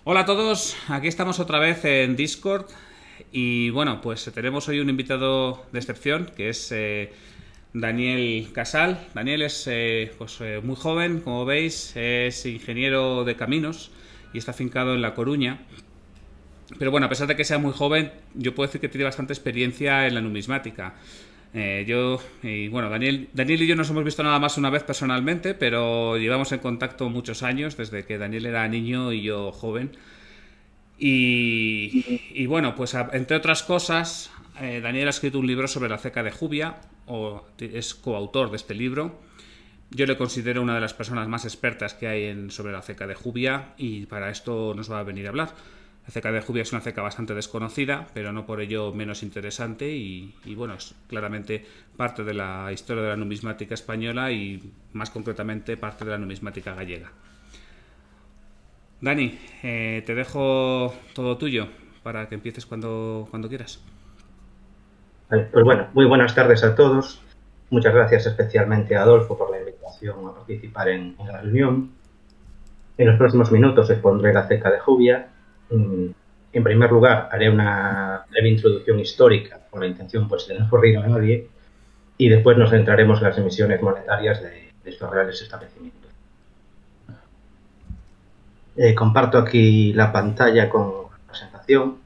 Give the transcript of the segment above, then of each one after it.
Hola a todos, aquí estamos otra vez en Discord y bueno, pues tenemos hoy un invitado de excepción que es Daniel Casal. Daniel es muy joven, como veis, es ingeniero de caminos y está afincado en La Coruña. Pero bueno, a pesar de que sea muy joven, yo puedo decir que tiene bastante experiencia en la numismática. Daniel y yo nos hemos visto nada más una vez personalmente, pero llevamos en contacto muchos años, desde que Daniel era niño y yo joven. Y bueno, pues entre otras cosas, Daniel ha escrito un libro sobre la ceca de Jubia, o es coautor de este libro. Yo le considero una de las personas más expertas que hay sobre la ceca de Jubia y para esto nos va a venir a hablar. La ceca de Jubia es una ceca bastante desconocida, pero no por ello menos interesante y bueno, es claramente parte de la historia de la numismática española y más concretamente parte de la numismática gallega. Dani, te dejo todo tuyo para que empieces cuando quieras. Pues bueno, muy buenas tardes a todos. Muchas gracias especialmente a Adolfo por la invitación a participar en la reunión. En los próximos minutos expondré la ceca de Jubia. En primer lugar, haré una breve introducción histórica con la intención pues, de no aburrir a nadie y después nos centraremos en las emisiones monetarias de estos reales establecimientos. Comparto aquí la pantalla con la presentación.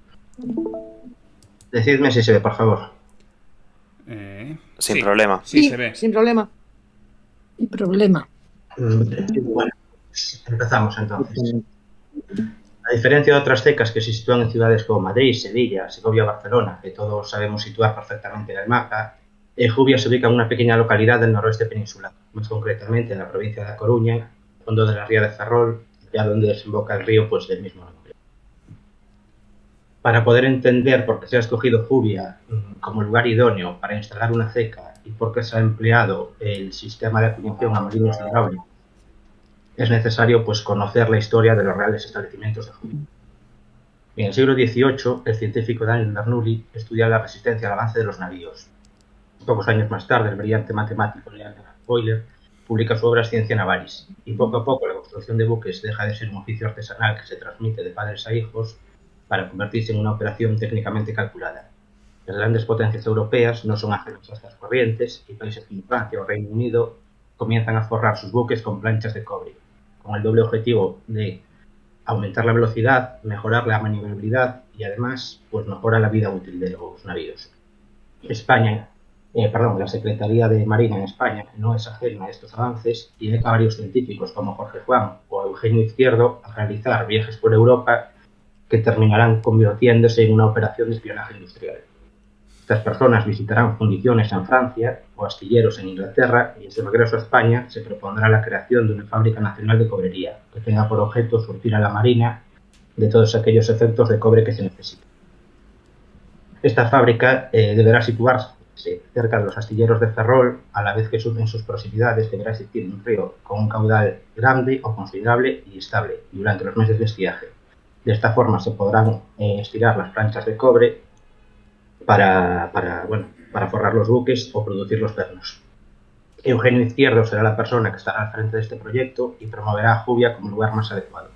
Decidme si se ve, por favor. Sin Sí, problema. sí, se ve. Sin problema. Sin problema. Bueno, empezamos entonces. A diferencia de otras cecas que se sitúan en ciudades como Madrid, Sevilla, Segovia o Barcelona, que todos sabemos situar perfectamente en el mapa, Jubia se ubica en una pequeña localidad del noroeste peninsular, más concretamente en la provincia de A Coruña, fondo de la ría de Ferrol, ya donde desemboca el río pues, del mismo nombre. Para poder entender por qué se ha escogido Jubia como lugar idóneo para instalar una ceca y por qué se ha empleado el sistema de acuñación a molinos hidráulicos, es necesario pues, conocer la historia de los reales establecimientos de Jubia. En el siglo XVIII, el científico Daniel Bernoulli estudia la resistencia al avance de los navíos. Pocos años más tarde, el brillante matemático Leonard Euler publica su obra Scientia Navalis, y poco a poco la construcción de buques deja de ser un oficio artesanal que se transmite de padres a hijos para convertirse en una operación técnicamente calculada. Las grandes potencias europeas no son ajenas a estas corrientes y países como Francia o Reino Unido comienzan a forrar sus buques con planchas de cobre, con el doble objetivo de aumentar la velocidad, mejorar la maniobrabilidad y además pues mejora la vida útil de los navíos. La Secretaría de Marina en España no es ajena a estos avances y deja a varios científicos como Jorge Juan o Eugenio Izquierdo a realizar viajes por Europa que terminarán convirtiéndose en una operación de espionaje industrial. Estas personas visitarán fundiciones en Francia o astilleros en Inglaterra y en su regreso a España se propondrá la creación de una fábrica nacional de cobrería que tenga por objeto surtir a la Marina de todos aquellos efectos de cobre que se necesiten. Esta fábrica deberá situarse cerca de los astilleros de Ferrol, a la vez que en sus proximidades deberá existir un río con un caudal grande o considerable y estable durante los meses de estiaje. De esta forma se podrán estirar las planchas de cobre para forrar los buques o producir los pernos. Eugenio Izquierdo será la persona que estará al frente de este proyecto y promoverá a Jubia como lugar más adecuado.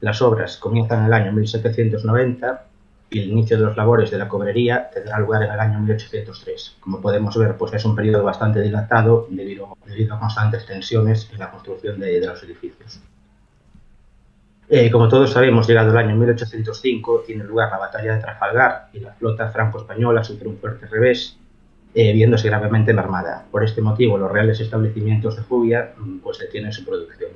Las obras comienzan en el año 1790 y el inicio de las labores de la cobrería tendrá lugar en el año 1803. Como podemos ver, pues es un periodo bastante dilatado debido a constantes tensiones en la construcción de los edificios. Como todos sabemos, llegado el año 1805, tiene lugar la batalla de Trafalgar y la flota franco-española sufre un fuerte revés, viéndose gravemente mermada. Por este motivo, los reales establecimientos de Jubia pues detienen su producción.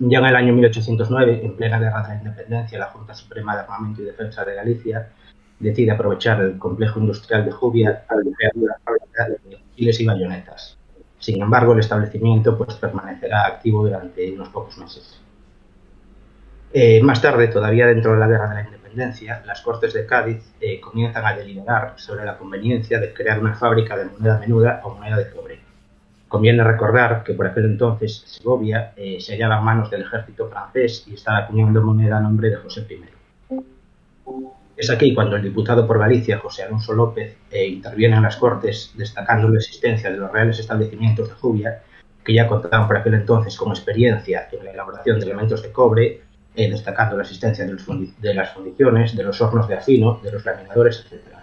Ya en el año 1809, en plena guerra de la independencia, la Junta Suprema de Armamento y Defensa de Galicia decide aprovechar el complejo industrial de Jubia para crear una fábrica de fusiles y bayonetas. Sin embargo, el establecimiento pues, permanecerá activo durante unos pocos meses. Más tarde, todavía dentro de la Guerra de la Independencia, las Cortes de Cádiz comienzan a deliberar sobre la conveniencia de crear una fábrica de moneda menuda o moneda de cobre. Conviene recordar que por aquel entonces Segovia se hallaba en manos del ejército francés y estaba acuñando moneda a nombre de José I. Es aquí cuando el diputado por Galicia, José Alonso López, interviene en las Cortes destacando la existencia de los reales establecimientos de Jubia, que ya contaban por aquel entonces con experiencia en la elaboración de elementos de cobre destacando la existencia de las fundiciones, de los hornos de afino, de los laminadores, etc.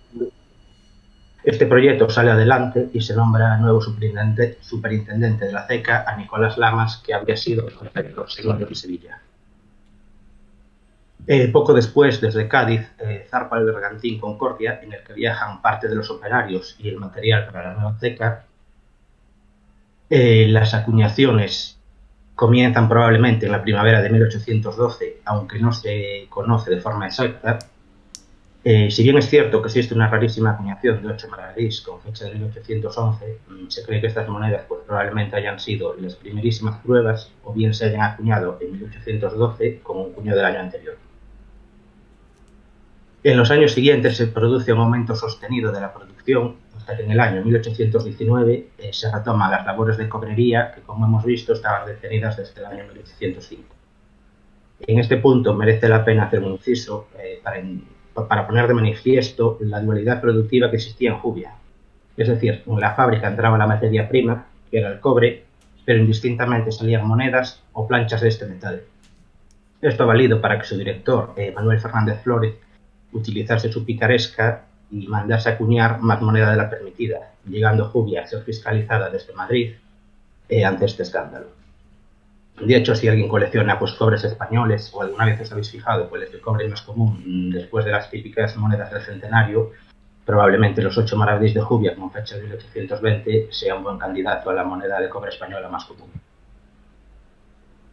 Este proyecto sale adelante y se nombra nuevo superintendente de la ceca a Nicolás Lamas, que había sido el prefecto segundo de Sevilla. Poco después, desde Cádiz, zarpa el bergantín Concordia, en el que viajan parte de los operarios y el material para la nueva ceca. Las acuñaciones comienzan probablemente en la primavera de 1812, aunque no se conoce de forma exacta. Si bien es cierto que existe una rarísima acuñación de 8 maravedís con fecha de 1811, se cree que estas monedas pues, probablemente hayan sido las primerísimas pruebas o bien se hayan acuñado en 1812 con un cuño del año anterior. En los años siguientes se produce un aumento sostenido de la producción hasta que en el año 1819 se retoman las labores de cobrería que, como hemos visto, estaban detenidas desde el año 1805. En este punto merece la pena hacer un inciso para poner de manifiesto la dualidad productiva que existía en Jubia. Es decir, en la fábrica entraba la materia prima, que era el cobre, pero indistintamente salían monedas o planchas de este metal. Esto ha valido para que su director, Manuel Fernández Flórez, utilizase su picaresca y mandase acuñar más moneda de la permitida, llegando Jubia a ser fiscalizada desde Madrid ante este escándalo. De hecho, si alguien colecciona pues, cobres españoles, o alguna vez os habéis fijado cuál es el cobre más común después de las típicas monedas del centenario, probablemente los 8 maravedís de Jubia, con fecha de 1820, sea un buen candidato a la moneda de cobre española más común.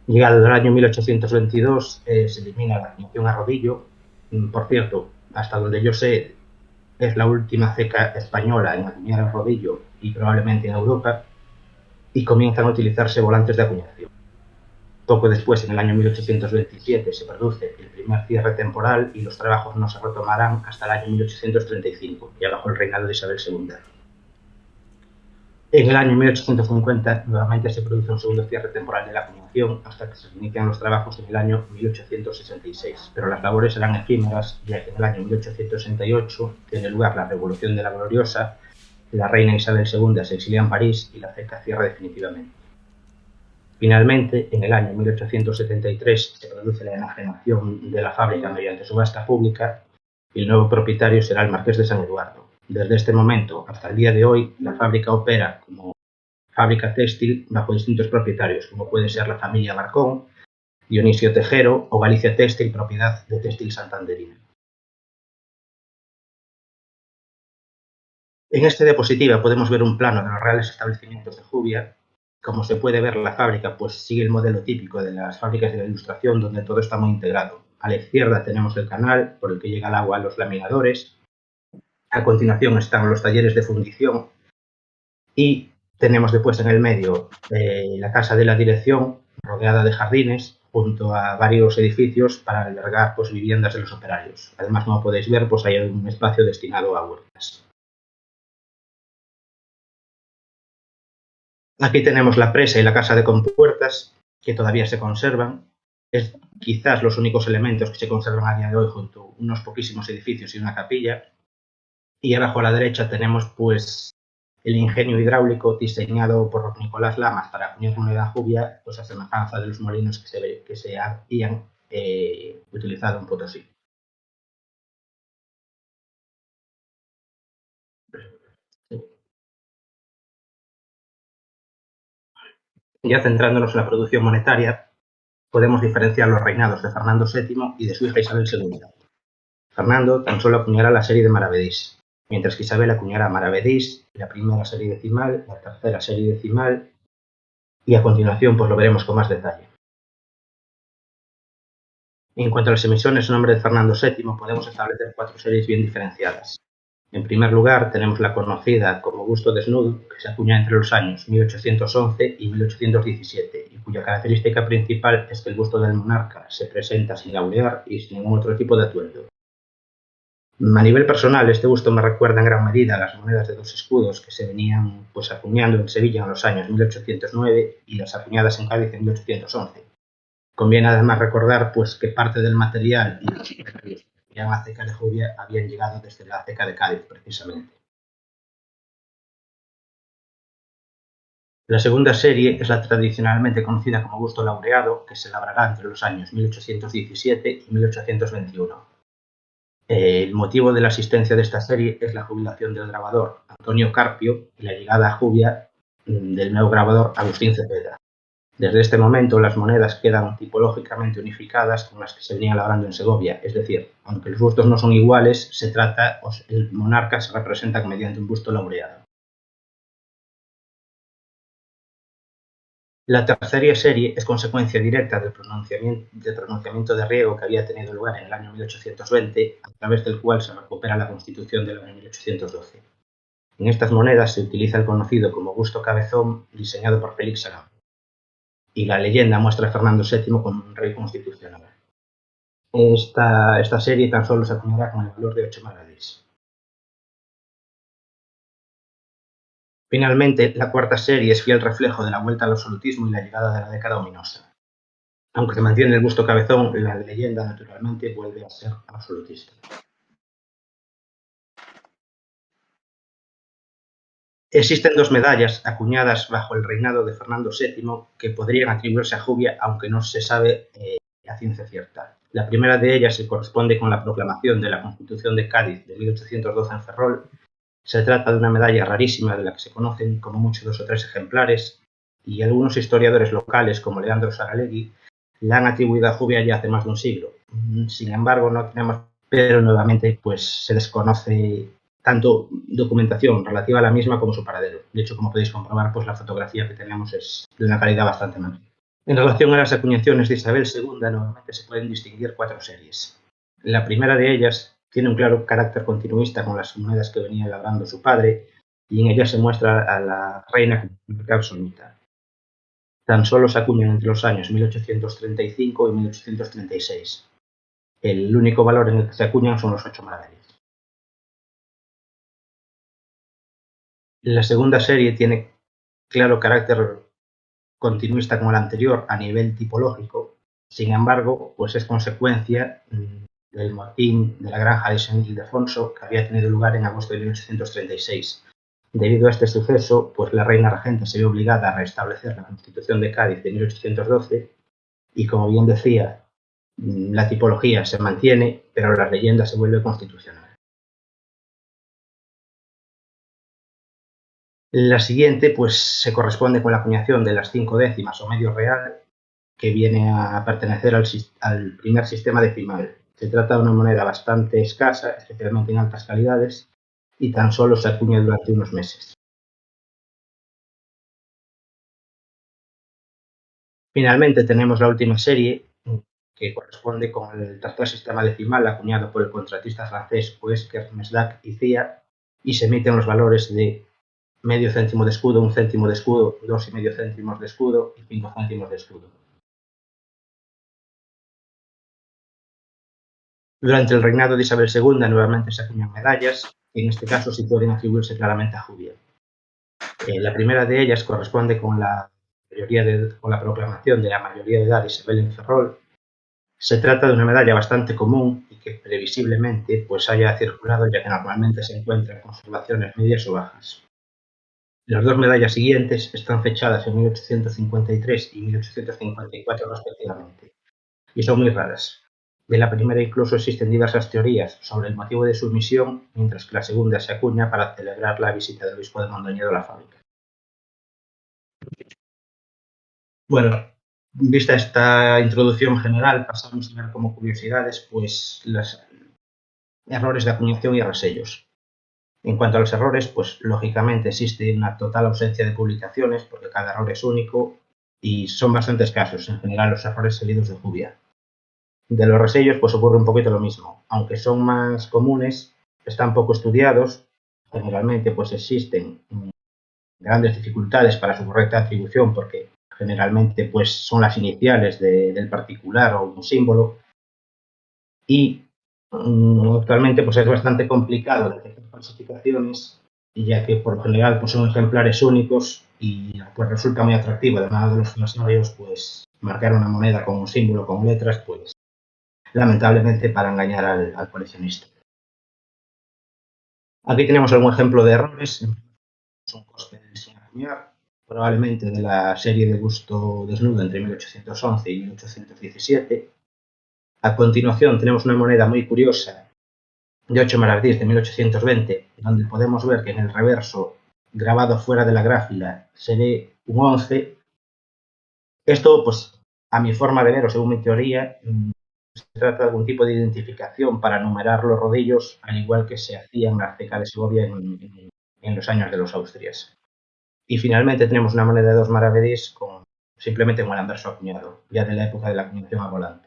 Llegado el año 1822, se elimina la acuñación a rodillo. Por cierto, hasta donde yo sé, es la última ceca española en acuñar a rodillo y probablemente en Europa, y comienzan a utilizarse volantes de acuñación. Poco después, en el año 1827, se produce el primer cierre temporal y los trabajos no se retomarán hasta el año 1835, ya bajo el reinado de Isabel II. En el año 1850, nuevamente se produce un segundo cierre temporal de la acuñación hasta que se inician los trabajos en el año 1866, pero las labores serán efímeras, ya que en el año 1868 tiene lugar la Revolución de la Gloriosa, la reina Isabel II se exilia en París y la ceca cierra definitivamente. Finalmente, en el año 1873 se produce la enajenación de la fábrica mediante subasta pública y el nuevo propietario será el Marqués de San Eduardo. Desde este momento hasta el día de hoy, la fábrica opera como fábrica textil bajo distintos propietarios, como puede ser la familia Marcón, Dionisio Tejero o Galicia Textil, propiedad de Textil Santanderina. En esta diapositiva podemos ver un plano de los reales establecimientos de Jubia. Como se puede ver, la fábrica pues sigue el modelo típico de las fábricas de la Ilustración, donde todo está muy integrado. A la izquierda tenemos el canal por el que llega el agua a los laminadores. A continuación están los talleres de fundición y tenemos después en el medio la casa de la dirección, rodeada de jardines, junto a varios edificios para albergar pues, viviendas de los operarios. Además, como podéis ver, pues hay un espacio destinado a huertas. Aquí tenemos la presa y la casa de compuertas, que todavía se conservan. Es quizás los únicos elementos que se conservan a día de hoy junto a unos poquísimos edificios y una capilla. Y abajo a la derecha tenemos pues el ingenio hidráulico diseñado por Nicolás Lamas para acuñar moneda Jubia, pues a semejanza de los molinos que se habían utilizado en Potosí. Ya centrándonos en la producción monetaria, podemos diferenciar los reinados de Fernando VII y de su hija Isabel II. Fernando tan solo acuñará la serie de maravedís, mientras que Isabel acuñará maravedís, la primera serie decimal, la tercera serie decimal, y a continuación pues lo veremos con más detalle. En cuanto a las emisiones en nombre de Fernando VII, podemos establecer 4 series bien diferenciadas. En primer lugar, tenemos la conocida como busto desnudo, que se acuña entre los años 1811 y 1817, y cuya característica principal es que el busto del monarca se presenta sin laurear y sin ningún otro tipo de atuendo. A nivel personal, este busto me recuerda en gran medida a las monedas de 2 escudos que se venían pues, acuñando en Sevilla en los años 1809 y las acuñadas en Cádiz en 1811. Conviene además recordar pues, que parte del material y los precios que la ceca de Jubia habían llegado desde la ceca de Cádiz, precisamente. La segunda serie es la tradicionalmente conocida como Busto Laureado, que se elaborará entre los años 1817 y 1821. El motivo de la existencia de esta serie es la jubilación del grabador Antonio Carpio y la llegada a Jubia del nuevo grabador Agustín Cepeda. Desde este momento, las monedas quedan tipológicamente unificadas con las que se venían labrando en Segovia, es decir, aunque los bustos no son iguales, el monarca se representa mediante un busto laureado. La tercera serie es consecuencia directa del pronunciamiento de riego que había tenido lugar en el año 1820, a través del cual se recupera la Constitución del año 1812. En estas monedas se utiliza el conocido como busto cabezón diseñado por Félix Salgado, y la leyenda muestra a Fernando VII como un rey constitucional. Esta serie tan solo se acuñará con el valor de 8 maravedís. Finalmente, la cuarta serie es fiel reflejo de la vuelta al absolutismo y la llegada de la década ominosa. Aunque se mantiene el busto cabezón, la leyenda naturalmente vuelve a ser absolutista. Existen dos medallas acuñadas bajo el reinado de Fernando VII que podrían atribuirse a Jubia, aunque no se sabe a ciencia cierta. La primera de ellas se corresponde con la proclamación de la Constitución de Cádiz de 1812 en Ferrol. Se trata de una medalla rarísima de la que se conocen como mucho 2 o 3 ejemplares, y algunos historiadores locales, como Leandro Saralegui, la han atribuido a Jubia ya hace más de un siglo. Sin embargo, no tenemos, pero nuevamente pues se desconoce tanto documentación relativa a la misma como su paradero. De hecho, como podéis comprobar, pues la fotografía que tenemos es de una calidad bastante menor. En relación a las acuñaciones de Isabel II, nuevamente se pueden distinguir 4 series. La primera de ellas tiene un claro carácter continuista con las monedas que venía elaborando su padre, y en ella se muestra a la reina como monarca absoluta. Tan solo se acuñan entre los años 1835 y 1836. El único valor en el que se acuñan son los 8 maravedís. La segunda serie tiene claro carácter continuista con la anterior a nivel tipológico. Sin embargo, pues es consecuencia del motín de la granja de San Ildefonso que había tenido lugar en agosto de 1836. Debido a este suceso, pues la reina regente se vio obligada a restablecer la Constitución de Cádiz de 1812 y, como bien decía, la tipología se mantiene, pero la leyenda se vuelve constitucional. La siguiente pues se corresponde con la acuñación de las 5 décimas o medio real, que viene a pertenecer al primer sistema decimal. Se trata de una moneda bastante escasa, especialmente en altas calidades, y tan solo se acuña durante unos meses. Finalmente tenemos la última serie, que corresponde con el tercer sistema decimal acuñado por el contratista francés Oesker, Mesdac y Cía, y se emiten los valores de medio céntimo de escudo, 1 céntimo de escudo, 2,5 céntimos de escudo y 5 céntimos de escudo. Durante el reinado de Isabel II nuevamente se acuñan medallas, que en este caso sí pueden atribuirse claramente a Jubia. La primera de ellas corresponde con la proclamación de la mayoría de edad de Isabel en Ferrol. Se trata de una medalla bastante común y que previsiblemente pues haya circulado, ya que normalmente se encuentra en conservaciones medias o bajas. Las dos medallas siguientes están fechadas en 1853 y 1854 respectivamente, y son muy raras. De la primera incluso existen diversas teorías sobre el motivo de su emisión, mientras que la segunda se acuña para celebrar la visita del obispo de Mondoñedo a la fábrica. Bueno, vista esta introducción general, pasamos a ver como curiosidades pues los errores de acuñación y resellos. En cuanto a los errores, pues lógicamente existe una total ausencia de publicaciones porque cada error es único y son bastante escasos, en general, los errores salidos de Jubia. De los resellos pues ocurre un poquito lo mismo, aunque son más comunes, están poco estudiados, generalmente pues existen grandes dificultades para su correcta atribución porque generalmente pues son las iniciales del particular o un símbolo, y actualmente pues es bastante complicado detectar falsificaciones, ya que por lo general pues son ejemplares únicos y pues resulta muy atractivo, además de los financieros, pues marcar una moneda con un símbolo, con letras, pues lamentablemente para engañar al coleccionista. Aquí tenemos algún ejemplo de errores. Es un coste de diseño acuñar. probablemente de la serie de busto desnudo entre 1811 y 1817. A continuación tenemos una moneda muy curiosa de 8 maravedís de 1820, donde podemos ver que en el reverso, grabado fuera de la gráfila, se ve un 11. Esto, pues, a mi forma de ver, o según mi teoría, se trata de algún tipo de identificación para numerar los rodillos, al igual que se hacía en la ceca de Segovia en los años de los Austrias. Y finalmente tenemos una moneda de 2 maravedís con simplemente un anverso acuñado, ya de la época de la acuñación a volante.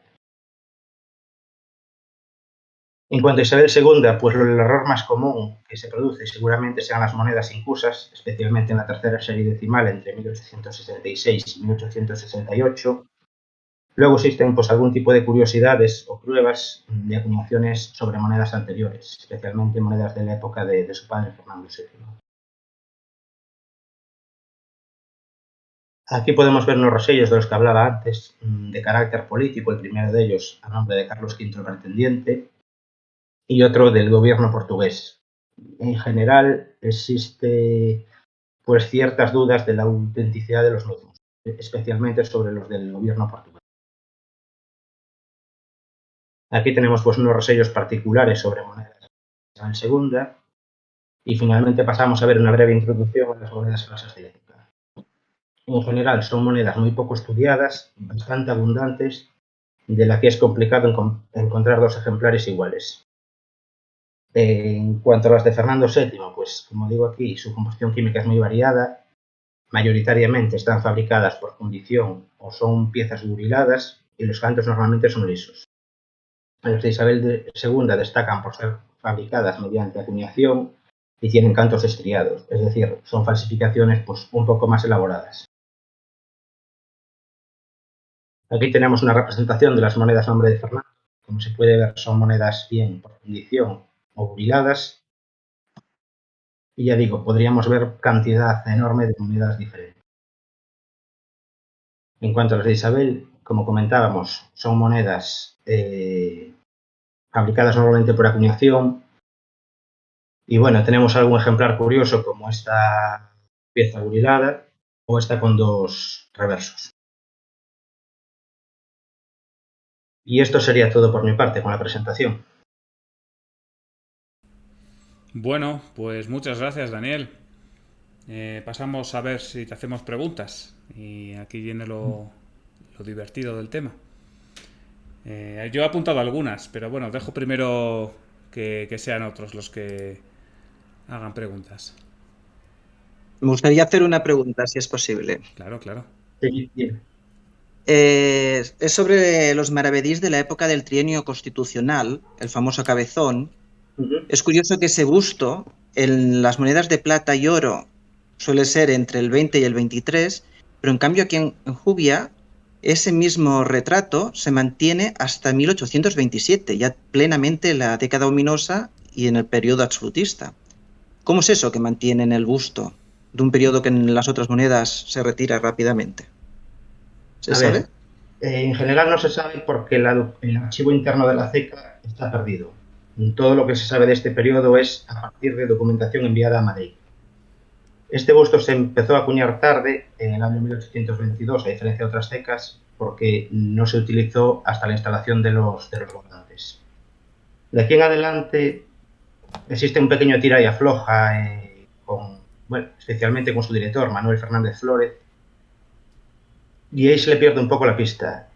En cuanto a Isabel II, pues el error más común que se produce seguramente sean las monedas incusas, especialmente en la tercera serie decimal entre 1866 y 1868. Luego existen pues algún tipo de curiosidades o pruebas de acuñaciones sobre monedas anteriores, especialmente monedas de la época de su padre Fernando VII. Aquí podemos ver unos rosellos de los que hablaba antes, de carácter político, el primero de ellos a nombre de Carlos V el Pretendiente y otro del gobierno portugués. En general existe pues ciertas dudas de la autenticidad de los mismos, especialmente sobre los del gobierno portugués. Aquí tenemos pues unos rosellos particulares sobre monedas de Isabel II y finalmente pasamos a ver una breve introducción a las monedas falsas de época. En general son monedas muy poco estudiadas, bastante abundantes, de la que es complicado encontrar dos ejemplares iguales. En cuanto a las de Fernando VII, pues como digo aquí, su composición química es muy variada, mayoritariamente están fabricadas por fundición o son piezas buriladas y los cantos normalmente son lisos. Las de Isabel II destacan por ser fabricadas mediante acuñación y tienen cantos estriados, es decir, son falsificaciones pues, un poco más elaboradas. Aquí tenemos una representación de las monedas a nombre de Fernando. Como se puede ver, son monedas bien por fundición o buriladas. Y ya digo, podríamos ver cantidad enorme de monedas diferentes. En cuanto a las de Isabel, como comentábamos, son monedas fabricadas normalmente por acuñación. Y bueno, tenemos algún ejemplar curioso como esta pieza burilada o esta con dos reversos. Y esto sería todo por mi parte con la presentación. Bueno, pues muchas gracias, Daniel. Pasamos a ver si te hacemos preguntas. Y aquí viene lo divertido del tema. Yo he apuntado algunas, pero bueno, dejo primero que sean otros los que hagan preguntas. Me gustaría hacer una pregunta, si es posible. Claro, claro. Sí, bien. Es sobre los maravedís de la época del trienio constitucional, el famoso cabezón. Es curioso que ese busto, en las monedas de plata y oro, suele ser entre el 20 y el 23, pero en cambio aquí en Jubia, ese mismo retrato se mantiene hasta 1827, ya plenamente en la década ominosa y en el periodo absolutista. ¿Cómo es eso que mantienen el busto de un periodo que en las otras monedas se retira rápidamente? ¿Se sabe? En general no se sabe porque el archivo interno de la CECA está perdido. Todo lo que se sabe de este periodo es a partir de documentación enviada a Madrid. Este busto se empezó a acuñar tarde, en el año 1822, a diferencia de otras cecas, porque no se utilizó hasta la instalación de los volantes. De aquí en adelante existe un pequeño tira y afloja, especialmente con su director, Manuel Fernández Flórez, y ahí se le pierde un poco la pista.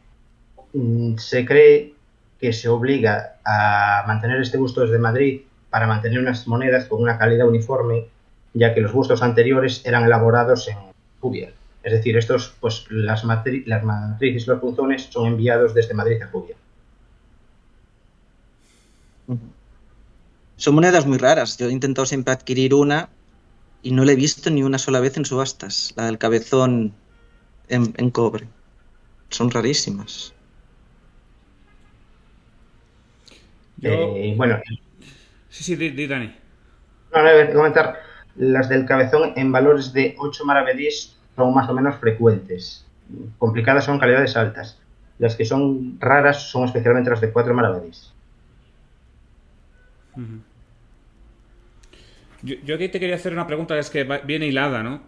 Se cree que se obliga a mantener este busto desde Madrid para mantener unas monedas con una calidad uniforme, ya que los bustos anteriores eran elaborados en Jubia. Es decir, estos, pues las matrices y los punzones son enviados desde Madrid a Jubia. Son monedas muy raras. Yo he intentado siempre adquirir una y no la he visto ni una sola vez en subastas. La del cabezón en cobre. Son rarísimas. Bueno, Sí, di, Dani. no, voy a comentar, las del cabezón en valores de 8 maravedís son más o menos frecuentes. Complicadas son calidades altas. Las que son raras son especialmente las de 4 maravedís. Yo aquí te quería hacer una pregunta que es que viene hilada, ¿no?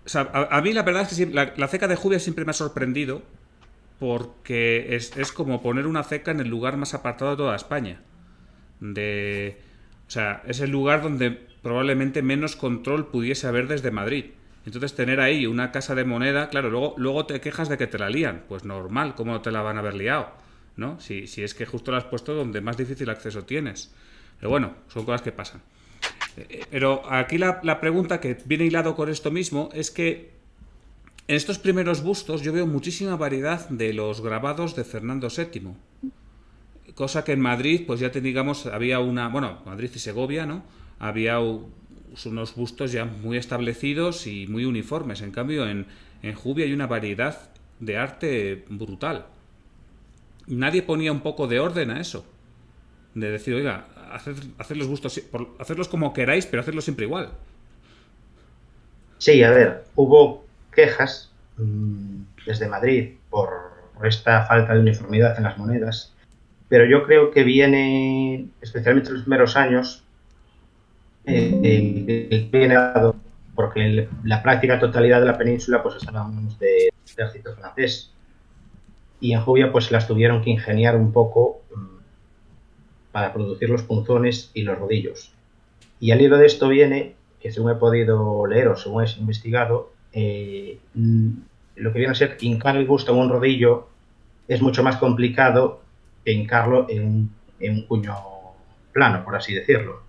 O sea, a mí la verdad es que la ceca de Jubia siempre me ha sorprendido porque es como poner una ceca en el lugar más apartado de toda España. O sea, es el lugar donde probablemente menos control pudiese haber desde Madrid. Entonces tener ahí una casa de moneda, claro, luego te quejas de que te la lían. Pues normal, ¿cómo te la van a haber liado? ¿No? Si es que justo la has puesto donde más difícil acceso tienes. Pero bueno, son cosas que pasan. Pero aquí la pregunta que viene hilado con esto mismo es que en estos primeros bustos yo veo muchísima variedad de los grabados de Fernando VII. Cosa que en Madrid, pues ya te digamos, había Madrid y Segovia, ¿no? Había unos bustos ya muy establecidos y muy uniformes. En cambio, en Jubia hay una variedad de arte brutal. Nadie ponía un poco de orden a eso. De decir, oiga, haced los bustos, hacerlos como queráis, pero hacerlos siempre igual. Sí, a ver, hubo quejas desde Madrid por esta falta de uniformidad en las monedas, pero yo creo que viene, especialmente en los primeros años, viene dado porque la práctica totalidad de la península pues estaba en manos del ejército francés y en Jubia pues las tuvieron que ingeniar un poco para producir los punzones y los rodillos. Y al hilo de esto viene que según he podido leer o según he investigado, lo que viene a ser hincar el busto en un rodillo es mucho más complicado que hincarlo en un puño plano, por así decirlo.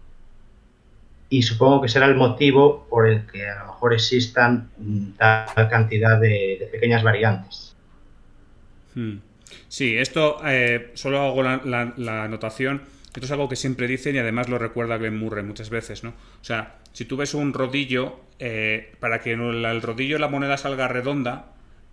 Y supongo que será el motivo por el que a lo mejor existan tal cantidad de pequeñas variantes. Sí, esto solo hago la anotación. Esto es algo que siempre dicen y además lo recuerda Glenn Murray muchas veces, ¿no? O sea, si tú ves un rodillo, para que en el rodillo la moneda salga redonda,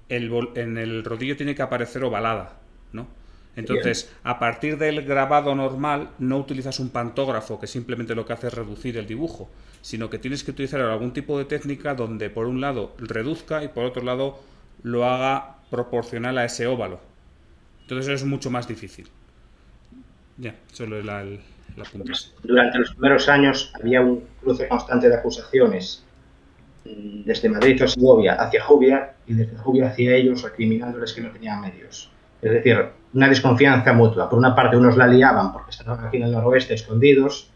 en el rodillo tiene que aparecer ovalada, ¿no? Entonces, a partir del grabado normal, no utilizas un pantógrafo que simplemente lo que hace es reducir el dibujo, sino que tienes que utilizar algún tipo de técnica donde por un lado reduzca y por otro lado lo haga proporcional a ese óvalo. Entonces eso es mucho más difícil. Ya, solo el apunte. Durante los primeros años había un cruce constante de acusaciones desde Madrid o Segovia hacia Jubia y desde Jubia hacia ellos recriminándoles que no tenían medios. Es decir, una desconfianza mutua. Por una parte unos la liaban porque estaban aquí en el noroeste escondidos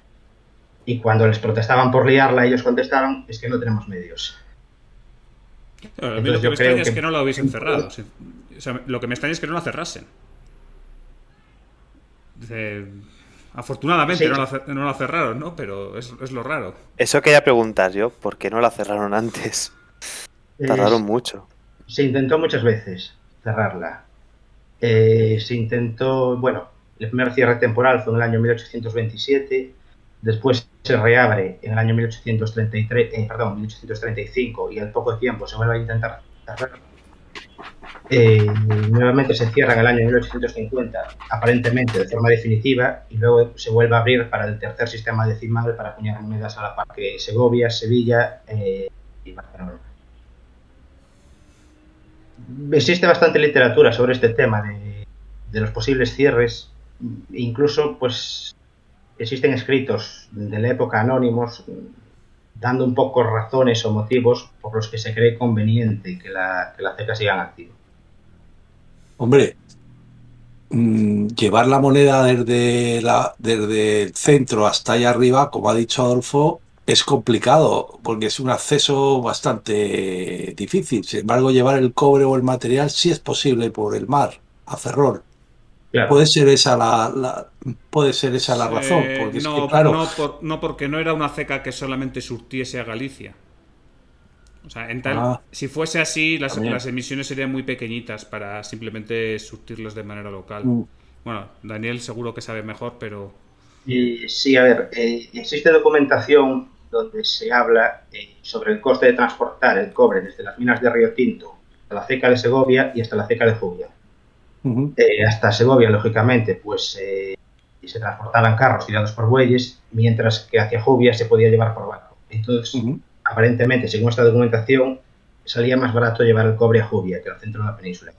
y cuando les protestaban por liarla ellos contestaban es que no tenemos medios. Claro, a mí lo que me extraña es que no lo hubiesen cerrado. O sea, lo que me extraña es que no la cerrasen. Afortunadamente sí. no la cerraron, ¿no? Pero es lo raro. Eso quería preguntar yo, ¿por qué no la cerraron antes? Tardaron mucho. Se intentó muchas veces cerrarla. Se intentó, bueno, el primer cierre temporal fue en el año 1827, después se reabre en el año 1835 y al poco tiempo se vuelve a intentar cerrar. Nuevamente se cierra en el año 1850, aparentemente de forma definitiva, y luego se vuelve a abrir para el tercer sistema decimal para acuñar monedas a la par que Segovia, Sevilla y Barcelona. Existe bastante literatura sobre este tema de los posibles cierres, incluso pues existen escritos de la época anónimos dando un poco razones o motivos por los que se cree conveniente que la ceca siga en activo. Hombre, llevar la moneda desde el centro hasta allá arriba, como ha dicho Adolfo, es complicado porque es un acceso bastante difícil. Sin embargo, llevar el cobre o el material sí es posible por el mar, a Ferrol. Claro. Puede ser esa la razón. Porque no, es que, claro, no, porque no era una ceca que solamente surtiese a Galicia. O sea, si fuese así, las emisiones serían muy pequeñitas para simplemente surtirlos de manera local. Bueno, Daniel seguro que sabe mejor, pero... Sí, a ver, existe documentación donde se habla sobre el coste de transportar el cobre desde las minas de Río Tinto a la ceca de Segovia y hasta la ceca de Jubia. Hasta Segovia, lógicamente, pues se transportaban carros tirados por bueyes, mientras que hacia Jubia se podía llevar por barco. Entonces, aparentemente, según esta documentación, salía más barato llevar el cobre a Jubia que al centro de la península.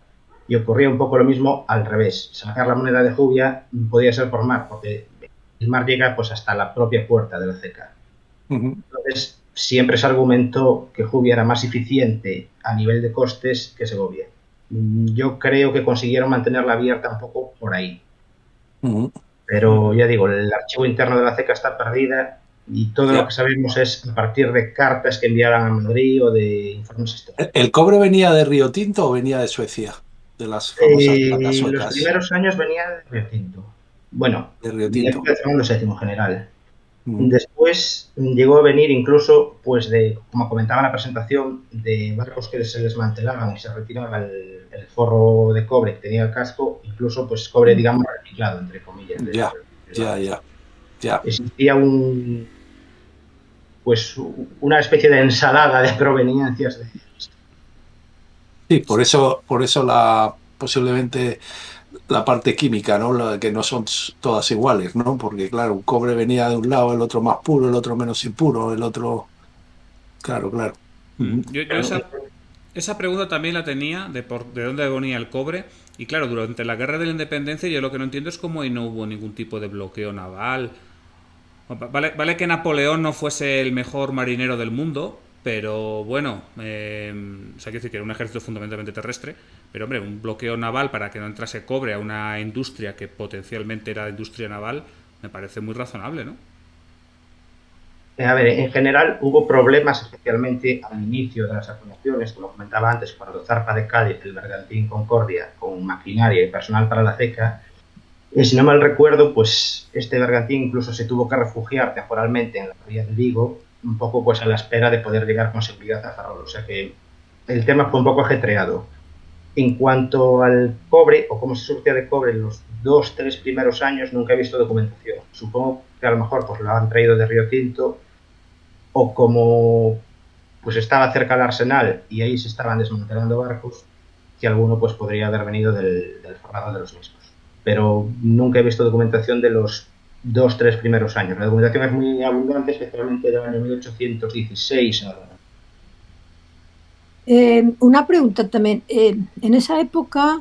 Y ocurría un poco lo mismo al revés. Sacar la moneda de Jubia podía ser por mar, porque el mar llega pues hasta la propia puerta de la ceca. Entonces, siempre se argumentó que Jubia era más eficiente a nivel de costes que Segovia. Yo creo que consiguieron mantenerla abierta un poco por ahí. Pero ya digo, el archivo interno de la CECA está perdida y todo lo que sabemos es a partir de cartas que enviaran a Madrid o de informes históricos. ¿El cobre venía de Río Tinto o venía de Suecia? De las famosas placas suecas. Los primeros años venía de Río Tinto. Bueno, de Río de Tinto. Fernando VII en general. Después llegó a venir incluso, pues de, como comentaba en la presentación, de barcos que se desmantelaban y se retiraba el forro de cobre que tenía el casco, incluso pues cobre, digamos, reciclado, entre comillas. Ya. Existía una especie de ensalada de proveniencias. Sí, por eso posiblemente la parte química, ¿no? Que no son todas iguales, ¿no? Porque, claro, un cobre venía de un lado, el otro más puro, el otro menos impuro, el otro... Claro. Yo esa pregunta también la tenía, de dónde venía el cobre. Y claro, durante la Guerra de la Independencia yo lo que no entiendo es cómo ahí no hubo ningún tipo de bloqueo naval. Vale que Napoleón no fuese el mejor marinero del mundo, pero bueno, o sea, quiero decir que era un ejército fundamentalmente terrestre, pero hombre, un bloqueo naval para que no entrase cobre a una industria que potencialmente era industria naval, me parece muy razonable, ¿no? A ver, en general hubo problemas, especialmente al inicio de las acuñaciones, como comentaba antes, cuando zarpa de Cádiz el bergantín Concordia con maquinaria y personal para la CECA. Si no mal recuerdo, pues este bergantín incluso se tuvo que refugiar temporalmente en la bahía de Vigo, un poco pues a la espera de poder llegar con seguridad a Ferrol. O sea que el tema fue un poco ajetreado. En cuanto al cobre, o cómo se surtía de cobre en los 2-3 primeros años, nunca he visto documentación. Supongo que a lo mejor pues lo han traído de Río Tinto, o como pues estaba cerca del arsenal y ahí se estaban desmantelando barcos, que alguno pues podría haber venido del forrado de los mismos. Pero nunca he visto documentación de los 2-3 primeros años. La documentación es muy abundante, especialmente del año 1816. Una pregunta también. En esa época,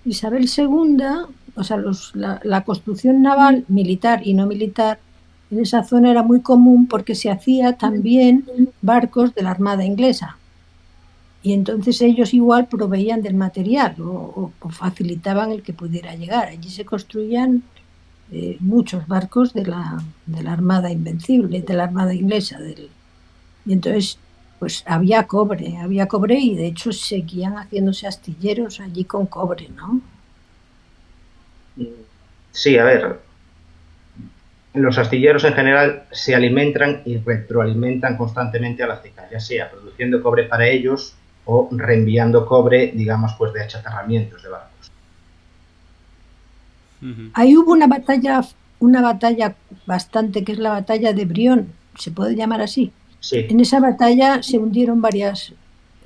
Isabel II, o sea, la construcción naval, militar y no militar, en esa zona era muy común porque se hacía también barcos de la Armada inglesa. Y entonces ellos igual proveían del material o facilitaban el que pudiera llegar. Allí se construían muchos barcos de la Armada Invencible, de la Armada inglesa. Y entonces, pues había cobre y de hecho seguían haciéndose astilleros allí con cobre, ¿no? Sí, a ver, los astilleros en general se alimentan y retroalimentan constantemente a la CECA, ya sea produciendo cobre para ellos o reenviando cobre, digamos, pues de achatarramientos de barcos. Ahí hubo una batalla bastante, que es la batalla de Brión, se puede llamar así. Sí. En esa batalla se hundieron varias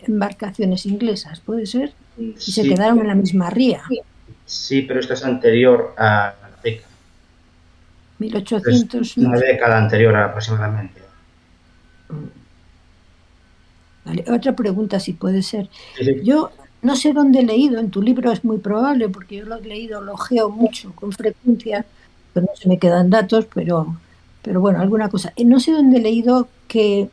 embarcaciones inglesas, ¿puede ser? Y se quedaron en la misma ría. Sí, pero esto es anterior a la CECA. 1800. Una década anterior aproximadamente. Vale, otra pregunta, si puede ser. Sí. Yo no sé dónde he leído, en tu libro es muy probable, porque yo lo he leído, lo ojeo mucho, con frecuencia, pero no se me quedan datos, pero bueno, alguna cosa. No sé dónde he leído que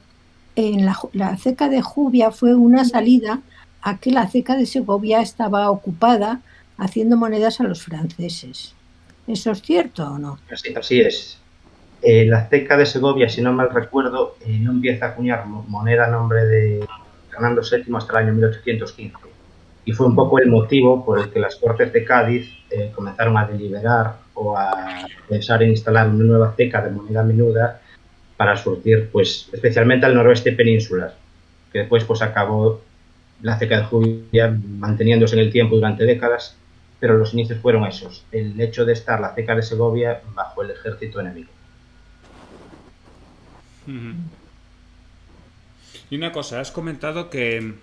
en la ceca de Jubia fue una salida a que la ceca de Segovia estaba ocupada haciendo monedas a los franceses. ¿Eso es cierto o no? Así es. La ceca de Segovia, si no mal recuerdo, no empieza a acuñar moneda a nombre de Fernando VII hasta el año 1815. Y fue un poco el motivo por el que las Cortes de Cádiz comenzaron a deliberar o a pensar en instalar una nueva ceca de moneda menuda para surtir, pues, especialmente al noroeste peninsular, que después pues acabó la ceca de Jubia manteniéndose en el tiempo durante décadas, pero los inicios fueron esos, el hecho de estar la ceca de Segovia bajo el ejército enemigo. Y una cosa, has comentado que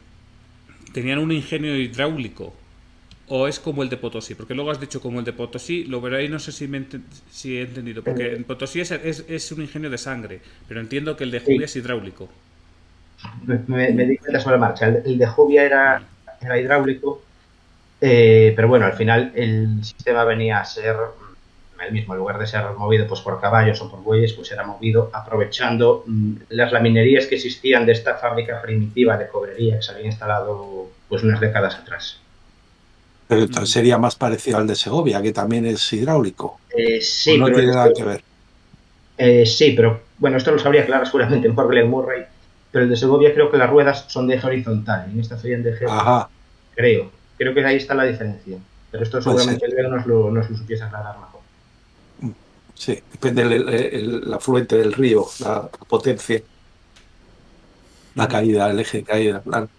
tenían un ingenio hidráulico, o es como el de Potosí, porque luego has dicho como el de Potosí, lo veré ahí, no sé si he entendido, porque en Potosí es un ingenio de sangre, pero entiendo que el de Jubia es hidráulico. Me di cuenta sobre la marcha, el de Jubia era hidráulico, pero bueno, al final el sistema venía a ser el mismo, en lugar de ser movido pues por caballos o por bueyes, pues era movido aprovechando las laminerías que existían de esta fábrica primitiva de cobrería que se había instalado pues unas décadas atrás. Pero entonces sería más parecido al de Segovia, que también es hidráulico. Sí, no pero tiene nada que ver. Sí, pero bueno, esto lo sabría aclarar seguramente por Glenn Murray, pero el de Segovia creo que las ruedas son de eje horizontal y en esta serían de eje Ajá. Creo que ahí está la diferencia. Pero esto seguramente Leo nos lo supiese aclarar mejor. Sí, depende del afluente del río, la potencia, la caída, el eje de caída, claro.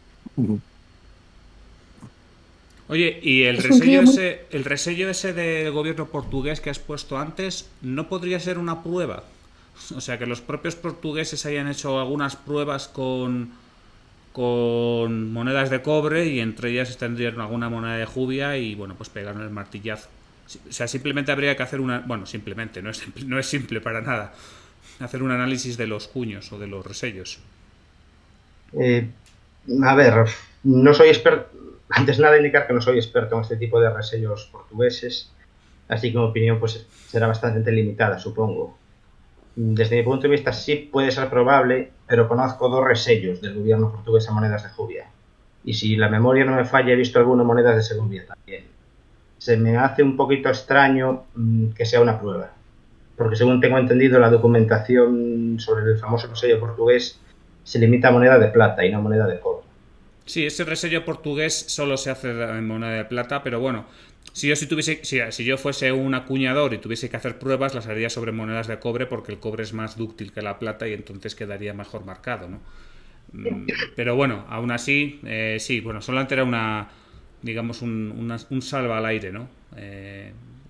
Oye, ¿y el resello ese del gobierno portugués que has puesto antes no podría ser una prueba? O sea, que los propios portugueses hayan hecho algunas pruebas con monedas de cobre y entre ellas tendrían alguna moneda de jubia y bueno, pues pegaron el martillazo. O sea, simplemente habría que hacer una... Bueno, simplemente, no es simple para nada. Hacer un análisis de los cuños o de los resellos. A ver, no soy experto... Antes nada indicar que no soy experto en este tipo de resellos portugueses, así que mi opinión pues será bastante limitada, supongo. Desde mi punto de vista sí puede ser probable, pero conozco 2 resellos del gobierno portugués a monedas de jubia. Y si la memoria no me falla, he visto algunas monedas de Segovia también. Se me hace un poquito extraño que sea una prueba, porque según tengo entendido la documentación sobre el famoso resello portugués se limita a moneda de plata y no moneda de cobre. Sí, ese resello portugués solo se hace en moneda de plata, pero bueno, si yo fuese un acuñador y tuviese que hacer pruebas, las haría sobre monedas de cobre porque el cobre es más dúctil que la plata y entonces quedaría mejor marcado, ¿no? Pero bueno, aún así, sí, bueno, solamente era digamos, un salva al aire, ¿no?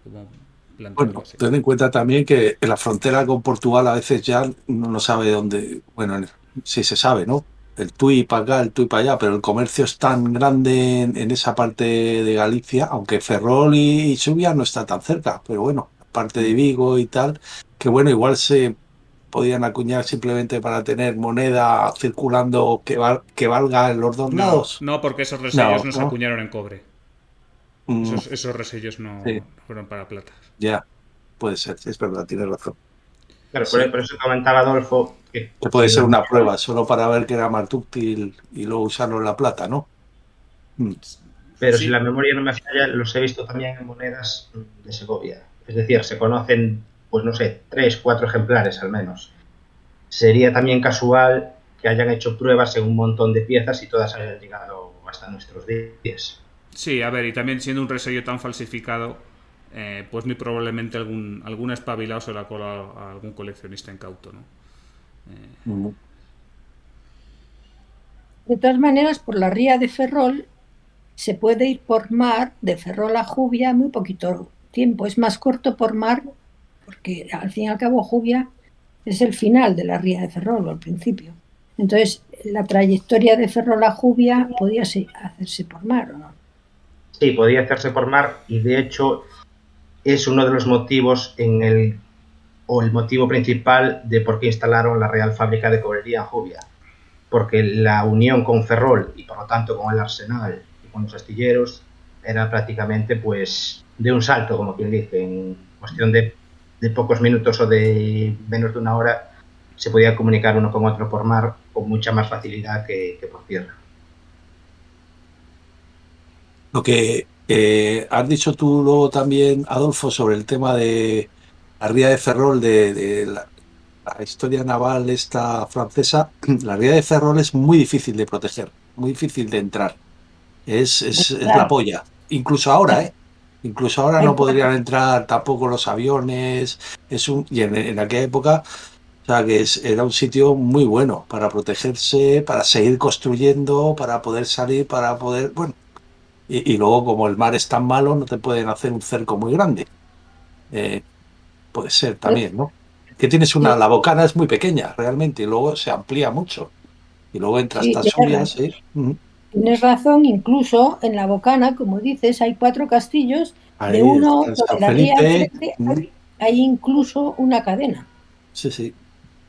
Bueno, ten en cuenta también que en la frontera con Portugal a veces ya uno no sabe dónde, bueno, sí se sabe, ¿no? El Tui para acá, el Tui para allá, pero el comercio es tan grande en esa parte de Galicia, aunque Ferrol y Xuvia no está tan cerca, pero bueno, parte de Vigo y tal, que bueno, igual se podían acuñar simplemente para tener moneda circulando que valga en los dos lados. No, porque esos resellos no se ¿no? acuñaron en cobre. Esos resellos no fueron para plata. Ya, puede ser, es verdad, tienes razón. Claro, por eso comentaba Adolfo que puede ser una prueba, solo para ver que era más dúctil y luego usarlo en la plata, ¿no? Pero si la memoria no me falla, los he visto también en monedas de Segovia. Es decir, se conocen, pues no sé, 3, 4 ejemplares al menos. Sería también casual que hayan hecho pruebas en un montón de piezas y todas hayan llegado hasta nuestros días. Sí, a ver, y también siendo un resello tan falsificado, pues muy probablemente algún espabilado se la cola a algún coleccionista incauto, ¿no? De todas maneras, por la ría de Ferrol se puede ir por mar de Ferrol a Jubia muy poquito tiempo. Es más corto por mar porque al fin y al cabo Jubia es el final de la ría de Ferrol, al principio. Entonces, la trayectoria de Ferrol a Jubia podía hacerse por mar, ¿o no? Sí, podía hacerse por mar y de hecho es uno de los motivos el motivo principal de por qué instalaron la Real Fábrica de Cobrería en Jubia. Porque la unión con Ferrol y por lo tanto con el arsenal y con los astilleros era prácticamente pues de un salto, como quien dice, en cuestión de pocos minutos o de menos de una hora se podía comunicar uno con otro por mar con mucha más facilidad que por tierra. Lo que has dicho tú luego también, Adolfo, sobre el tema de la ría de Ferrol, de la historia naval esta francesa. La ría de Ferrol es muy difícil de proteger, muy difícil de entrar. Es la polla. Incluso ahora, ¿eh? Incluso ahora no podrían entrar tampoco los aviones. Y en aquella época, o sea, que era un sitio muy bueno para protegerse, para seguir construyendo, para poder salir, para poder... Bueno, y luego como el mar es tan malo, no te pueden hacer un cerco muy grande. Puede ser también, ¿no? Que tienes la bocana es muy pequeña realmente y luego se amplía mucho. Y luego entra hasta Subias, ¿sí? Tienes razón, incluso en la bocana, como dices, hay 4 castillos, Ahí de uno San sobre la ría Felipe. enfrente hay incluso una cadena. Sí.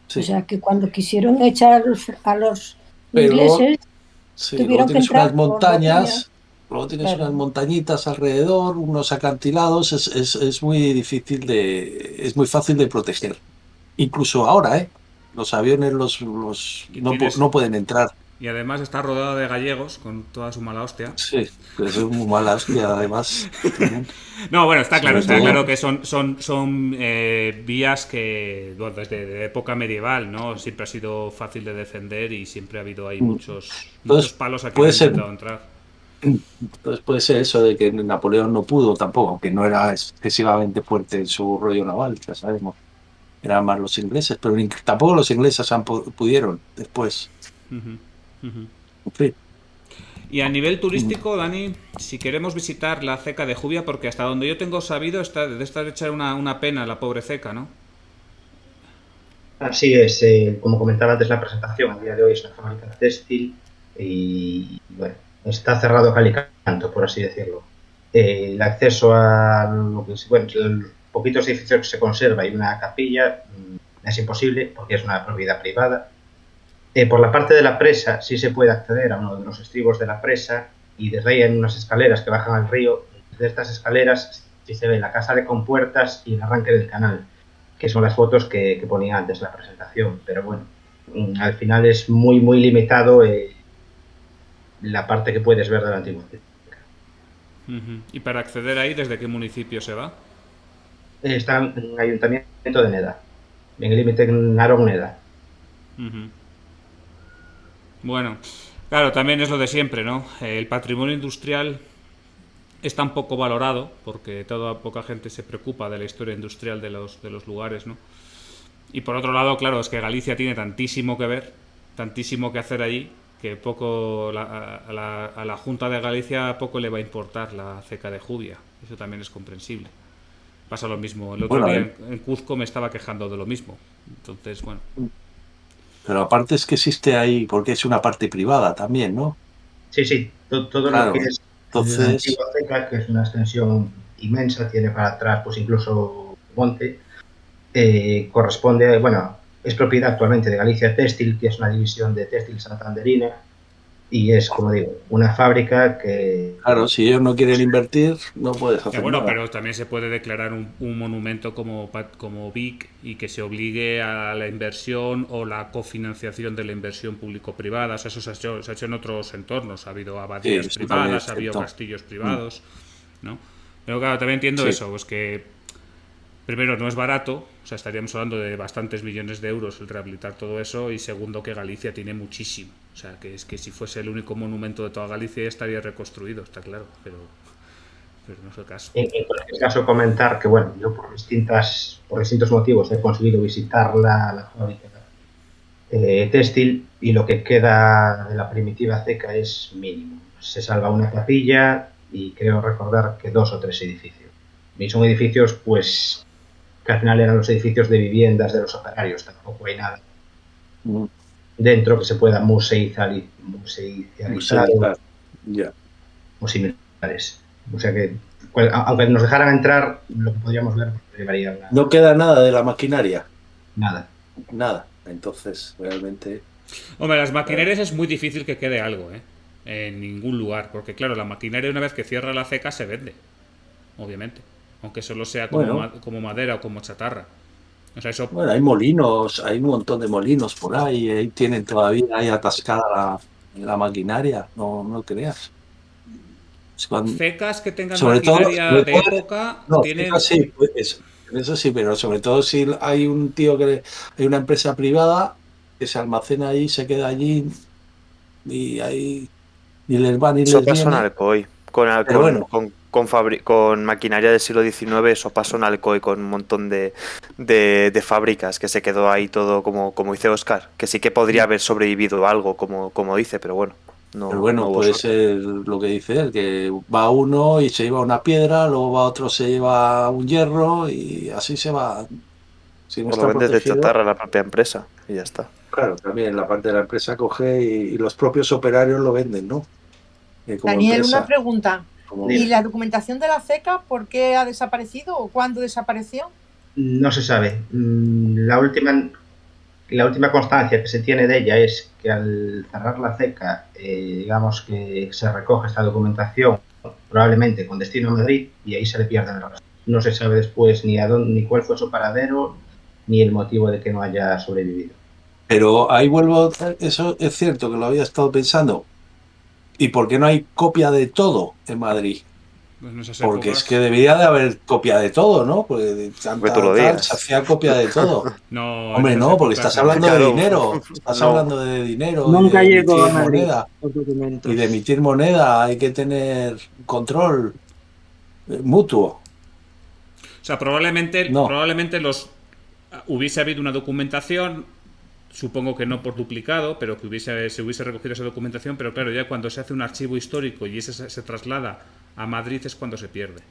O sea que cuando quisieron echar a los ingleses, luego tuvieron que tienes entrar unas montañas Luego tienes Claro. unas montañitas alrededor, unos acantilados, es muy difícil es muy fácil de proteger. Incluso ahora, ¿eh? Los aviones Y no pueden entrar. y además está rodeado de gallegos con toda su mala hostia. Sí, que son muy malas, que además tienen, No, bueno, sobre está todo, claro que son vías que, bueno, desde época medieval, ¿no? Siempre ha sido fácil de defender y siempre ha habido ahí muchos entonces palos a quien ha puede ser, intentado entrar. entonces puede ser eso de que Napoleón no pudo tampoco, aunque no era excesivamente fuerte en su rollo naval, ya sabemos. Eran más los ingleses, pero tampoco los ingleses pudieron después. Ujú, ujú. En fin. Y a nivel turístico, Dani, si queremos visitar la ceca de Jubia, porque hasta donde yo tengo sabido, de estar hecha una pena la pobre ceca, ¿no? Así es, como comentaba antes la presentación, a día de hoy es una fábrica textil y bueno, está cerrado a cal y canto, por así decirlo. El acceso a lo que bueno, los poquitos edificios que se conserva y una capilla es imposible porque es una propiedad privada. Por la parte de la presa sí se puede acceder a uno de los estribos de la presa y desde ahí hay unas escaleras que bajan al río. Desde estas escaleras sí se ve la casa de compuertas y el arranque del canal, que son las fotos que ponía antes la presentación. Pero bueno, al final es muy, muy limitado la parte que puedes ver de la antigua. Ujú. ¿Y para acceder ahí, desde qué municipio se va? Está en el Ayuntamiento de Neda, en el límite en Neda. Ujú. Bueno, claro, también es lo de siempre, ¿no? El patrimonio industrial es tan poco valorado, porque toda poca gente se preocupa de la historia industrial de los lugares, ¿no? Y por otro lado, claro, es que Galicia tiene tantísimo que ver, tantísimo que hacer allí, que poco a la Junta de Galicia poco le va a importar la ceca de Jubia. Eso también es comprensible. Pasa lo mismo. El otro Bueno, día en Cuzco me estaba quejando de lo mismo. Entonces, bueno. pero aparte es que existe ahí, porque es una parte privada también, ¿no? Sí, sí, todo lo que Claro, es la entonces, antigua ceca, que es una extensión inmensa, tiene para atrás pues incluso monte, corresponde, bueno, es propiedad actualmente de Galicia Textil, que es una división de Textil Santanderina, y es, como digo, una fábrica que, claro, si ellos no quieren invertir, no puedes Ya hacer bueno, nada. pero también se puede declarar un monumento como BIC y que se obligue a la inversión o la cofinanciación de la inversión público-privada. O sea, eso se ha hecho en otros entornos. Ha habido Sí, abadías eso también es privadas, ha habido cierto. castillos Mm, privados, ¿no? Pero claro, también entiendo sí, eso, pues que primero no es barato, o sea, estaríamos hablando de bastantes millones de euros el rehabilitar todo eso, y segundo que Galicia tiene muchísimo. O sea, que es que si fuese el único monumento de toda Galicia ya estaría reconstruido, está claro, pero no es el caso. en cualquier caso, comentar que, bueno, yo por distintos motivos he conseguido visitar la fábrica textil y lo que queda de la primitiva ceca es mínimo. Se salva una capilla y creo recordar que 2 o 3 edificios. Y son edificios, pues, que al final eran los edificios de viviendas de los operarios, tampoco hay nada mm, dentro que se pueda museizar museizar, ya. o similares. O sea que, aunque nos dejaran entrar, lo que podríamos ver llevaría No queda nada de la maquinaria, nada. nada. Entonces, realmente, Hombre, las eh, maquinarias es muy difícil que quede algo, ¿eh? En ningún lugar, porque claro, la maquinaria una vez que cierra la ceca se vende, obviamente, aunque solo sea bueno, como madera o como chatarra. O sea, eso, bueno, hay molinos, hay un montón de molinos por ahí tienen todavía ahí atascada la maquinaria, no creas. Es cecas que tengan sobre todo, maquinaria de época no, tienen... sí, pues, eso sí, pero sobre todo si hay un tío hay una empresa privada que se almacena allí, se queda allí y ahí ni les va ni Eso les pasó en viene. Alcoy. Pero bueno, Con maquinaria del siglo XIX, eso pasó en Alcoy con un montón de fábricas que se quedó ahí todo como dice Oscar, que sí que podría haber sobrevivido algo, como dice, pero bueno, pero no bueno, hubo puede suerte. ser lo que dice él, que va uno y se lleva una piedra, luego va otro se lleva un hierro y así se va. Si no O lo está vendes de protegido, chatarra a la propia empresa y ya está. claro, también la parte de la empresa coge y los propios operarios lo venden, ¿no? Como Daniel, una empresa, pregunta. como... ¿Y Dime. la documentación de la CECA por qué ha desaparecido o cuándo desapareció? No se sabe. La última la última constancia que se tiene de ella es que al cerrar la ceca, digamos que se recoge esta documentación, probablemente con destino a Madrid, y ahí se le pierde el rastro. No se sabe después ni a dónde, ni cuál fue su paradero, ni el motivo de que no haya sobrevivido. Pero ahí vuelvo, eso es cierto que lo había estado pensando. ¿Y por qué no hay copia de todo en Madrid? Pues en esas Porque es épocas. que debería de haber copia de todo, ¿no? Porque de Que tú tanta lo tal se digas. hacía copia de todo. No, en Hombre, esas no, porque épocas estás no. hablando de Claro, dinero, estás no. hablando de dinero y Nunca de llegó a emitir Madrid moneda. los Y de documentos. emitir moneda hay que tener control mutuo. O sea, probablemente, No, probablemente los hubiese habido una documentación, supongo que no por duplicado, pero que se hubiese recogido esa documentación, pero claro, ya cuando se hace un archivo histórico y ese se traslada a Madrid es cuando se pierde.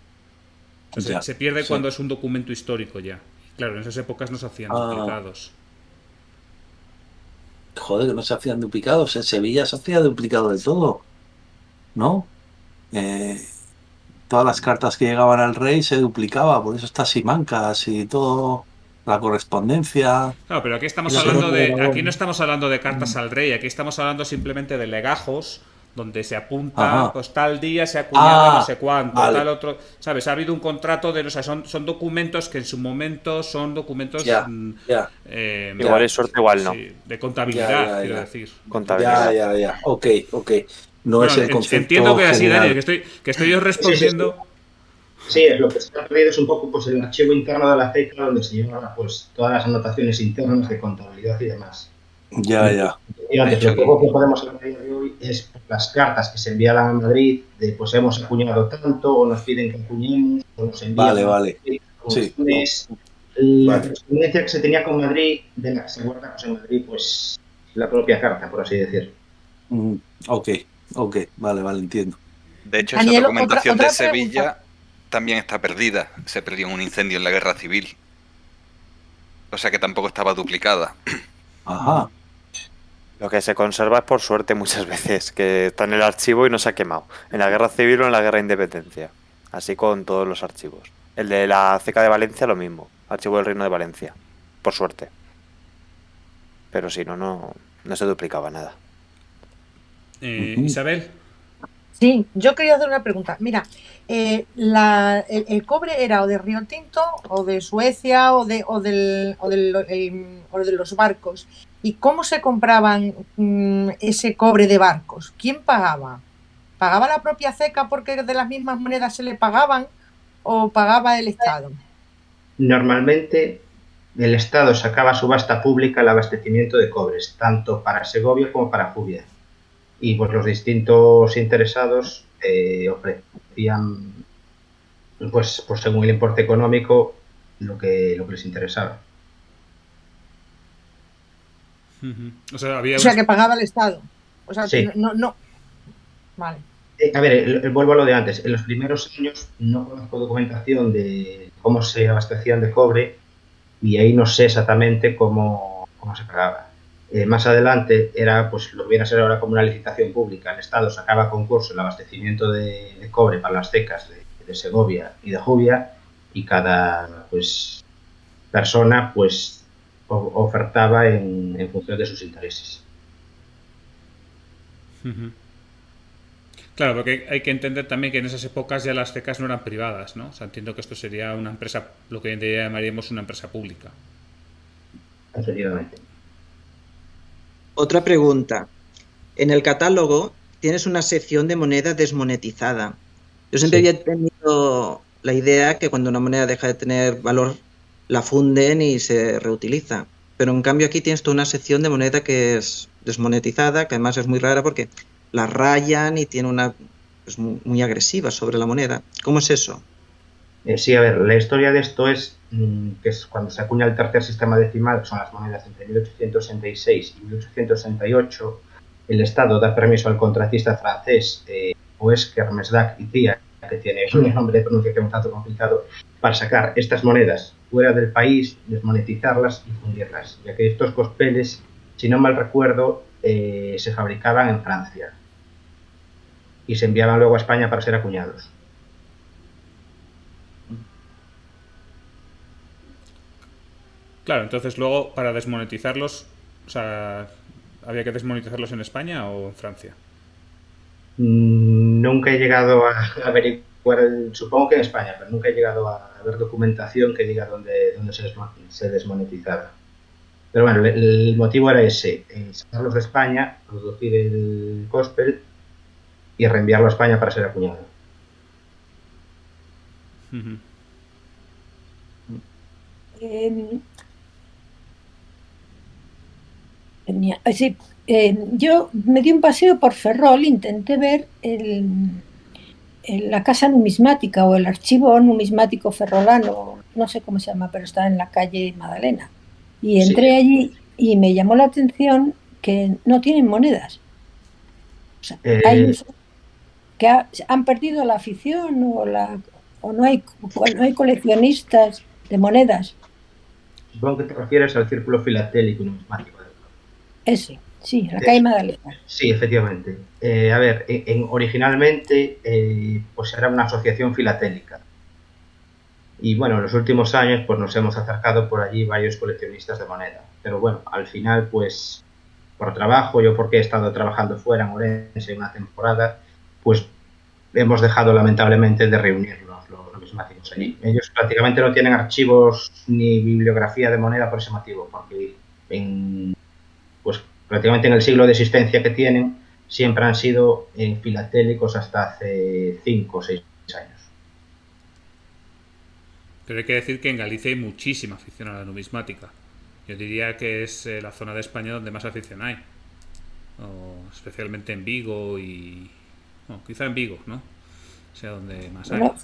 O sea, ya, se pierde sí. cuando es un documento histórico ya. Claro, en esas épocas no se hacían Ah, duplicados. joder, que no se hacían duplicados. En Sevilla se hacía duplicado de todo, ¿no? Eh, todas las cartas que llegaban al rey se duplicaba, por eso está Simancas y todo, la correspondencia. Claro, pero Y la corona de aquí no Aragón. estamos hablando de cartas al rey, aquí estamos hablando simplemente de legajos donde se apunta, Ajá. pues tal día se ha acuñado no Ah, sé cuánto, tal vale, otro, ¿sabes? Ha habido un contrato de, o sea, son documentos que en su momento son documentos ya, ya, Igual ya, es suerte, igual no. sí, de ya, contabilidad, ya, quiero ya, decir. ya, Contabilidad. ya, ya. Ok, ok. No es Bueno, el entiendo concepto que así, Daniel, general. que estoy yo Sí, sí, sí. respondiendo. Sí, lo que se ha perdido es un poco pues, el archivo interno de la CECA donde se llevan pues, todas las anotaciones internas de contabilidad y demás. Ya, ya. Y De antes, hecho, lo poco que podemos hablar a día de hoy es las cartas que se envían a Madrid de pues hemos acuñado tanto o nos piden que acuñemos o nos envían Vale, vale. Sí, funciones. La vale. correspondencia que se tenía con Madrid, de la que se guarda pues, en Madrid, pues la propia carta, por así decir. Mm, ok, ok. Vale, vale, entiendo. de hecho, esa Daniel, documentación de otra pregunta. Sevilla también está perdida. Se perdió en un incendio en la Guerra Civil. O sea que tampoco estaba duplicada. Ajá. Lo que se conserva es por suerte muchas veces, que está en el archivo y no se ha quemado. En la Guerra Civil o en la Guerra de Independencia. Así con todos los archivos. El de la CECA de Valencia lo mismo. Archivo del Reino de Valencia. Por suerte. Pero si no, no se duplicaba nada. Ujú. Isabel. Sí, yo quería hacer una pregunta. Mira, el cobre era o de Río Tinto o de Suecia o de los barcos. ¿Y cómo se compraban ese cobre de barcos? ¿Quién pagaba? ¿Pagaba la propia CECA porque de las mismas monedas se le pagaban o pagaba el Estado? Normalmente el Estado sacaba a subasta pública el abastecimiento de cobres, tanto para Segovia como para Jubia. Y pues los distintos interesados ofrecían, pues según el importe económico, lo que les interesaba. O sea, O sea, que pagaba el Estado. O sea, Sí. no. Vale. A ver, vuelvo a lo de antes. En los primeros años no conozco documentación de cómo se abastecían de cobre y ahí no sé exactamente cómo se pagaba. Más adelante era, pues lo viene a ser ahora como una licitación pública. El Estado sacaba a concurso el abastecimiento de cobre para las cecas de Segovia y de Jubia y cada pues persona pues ofertaba en función de sus intereses. Claro, porque hay que entender también que en esas épocas ya las cecas no eran privadas, ¿no? O sea, entiendo que esto sería una empresa, lo que hoy en día llamaríamos una empresa pública. Efectivamente. Otra pregunta. En el catálogo tienes una sección de moneda desmonetizada. Yo siempre Sí. había tenido la idea que cuando una moneda deja de tener valor, la funden y se reutiliza. Pero en cambio aquí tienes toda una sección de moneda que es desmonetizada, que además es muy rara porque la rayan y tiene una es muy agresiva sobre la moneda. ¿Cómo es eso? Sí, a ver, la historia de esto es que es cuando se acuña el tercer sistema decimal, que son las monedas entre 1866 y 1868, el Estado da permiso al contratista francés Huescar, Mesdac y Cía, que tiene un nombre de pronunciación un tanto complicado, para sacar estas monedas fuera del país, desmonetizarlas y fundirlas, ya que estos cospeles, si no mal recuerdo, se fabricaban en Francia y se enviaban luego a España para ser acuñados. Claro, entonces luego para desmonetizarlos, o sea, ¿había que desmonetizarlos en España o en Francia? Nunca he llegado a averiguar, supongo que en España, pero nunca he llegado a ver documentación que diga dónde se desmonetizaba. Pero bueno, el motivo era ese, sacarlos de España, reducir el coste y reenviarlo a España para ser acuñado. Ujú. Eh, sí, yo me di un paseo por Ferrol, intenté ver la casa numismática o el archivo numismático ferrolano, no sé cómo se llama, pero está en la calle Madalena. Y Sí, entré allí y me llamó la atención que no tienen monedas. O sea, hay eh, que han perdido la afición o no hay coleccionistas de monedas. supongo que te refieres al círculo filatélico y numismático. Ese, sí, la calle Eso. Madalena. Sí, efectivamente. A ver, originalmente pues era una asociación filatélica. Y bueno, en los últimos años pues nos hemos acercado por allí varios coleccionistas de moneda. Pero bueno, al final pues por trabajo, yo porque he estado trabajando fuera en Orense una temporada, pues hemos dejado lamentablemente de reunirnos los numismáticos allí. Ellos prácticamente no tienen archivos ni bibliografía de moneda por ese motivo, porque pues prácticamente en el siglo de existencia que tienen siempre han sido filatélicos hasta hace 5 o 6 años. Pero hay que decir que en Galicia hay muchísima afición a la numismática. Yo diría que es la zona de España donde más afición hay. O especialmente en Vigo y... Bueno, quizá en Vigo, ¿no? O sea, donde más hay. Bueno,